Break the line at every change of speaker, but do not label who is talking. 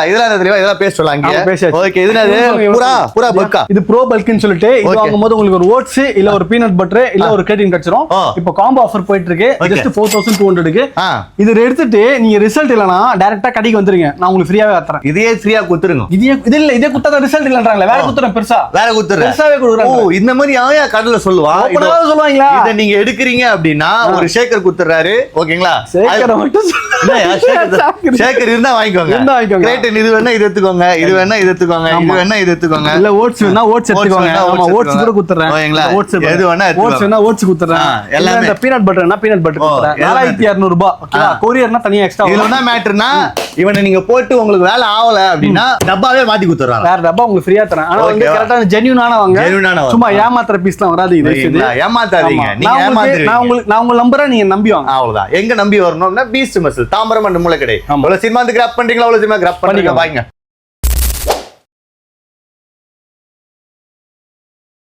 இதெல்லாம் தெளிவா இதெல்லாம் பேச சொல்லலாம் ஓகே இது பூரா பல்கா
இது ப்ரோ பல்க்னு சொல்லிட்டு இது வாங்கும்போது உங்களுக்கு ஒரு ஓட்ஸ் இல்ல ஒரு பீனட் பட்டர் இல்ல ஒரு கிரேட்டின் கிடைச்சிரும் இப்போ காம்போ ஆஃபர் போயிட்டு இருக்கு ஜஸ்ட் 4200க்கு இது எடுத்துட்டு நீங்க ரிசல்ட் இல்லனா டைரக்டா கடைக்கு வந்துருங்க நான் உங்களுக்கு ஃப்ரீயாவே தரேன்
இதே ஃப்ரீயா குத்துருங்க
இதே குத்தா ரிசல்ட் இல்லன்றாங்களே வேற குத்துறேன் வேற குத்துறேன் பெருசாவே கொடுக்குறாங்க
ஓ இந்த மாதிரி யாயா கடல சொல்லுவா
சொல்லுவாங்களா
இத நீங்க எடுக்கறீங்க அப்படினா ஒரு ஷேக்கர் குத்துறாரு ஓகேங்களா
ஷேக்கர் மட்டும்
ஷேக்கர் இருந்தா வாங்கிக்கோங்க கிரேட்டின் இது வேணா இது எடுத்துக்கோங்க இது வேணா இது எடுத்துக்கோங்க இது வேணா இது எடுத்துக்கோங்க
இல்ல ஓட்ஸ் வேணா ஓட்ஸ் எடுத்துக்கோங்க ஆமா ஓட்ஸ் கூட குத்துறேன்
ஓகேங்களா
ஓட்ஸ்
எது வேணா
ஓட்ஸ் வேணா ஓட்ஸ் குத்துறேன் எல்லாம் இந்த பீனட் பட்டர்னா பீனட் பட்டர் குத்துறேன் 4200 ரூபாய் ஓகேவா கொரியர்னா தனியா எக்ஸ்ட்ரா
இது என்ன மேட்டர்னா இவனை நீங்க போட்டு உங்களுக்கு வேலை ஆவல அப்படினா டப்பாவே மாத்தி குத்துறாங்க
வேற டப்பா உங்களுக்கு ஃப்ரீயா தரேன் ஆனா வந்து கரெக்ட்டான ஜென்யூனான வாங்க சும்மா ஏமாத்துற பீஸ்லாம் வராது இது
ஏமாத்தாதீங்க நீங்க ஏமாத்துறீங்க
நான் உங்க நம்பரை நீங்க நம்பி வாங்க
அவ்வளவுதான் எங்க நம்பி வரணும்னா Beast muscle Tambaram and Moolakadai அவ்வளவு சினிமா கிராப் பண்றீங்களா அவ்வளவு சினிமா கிராப் பண்றீங்க பாருங்க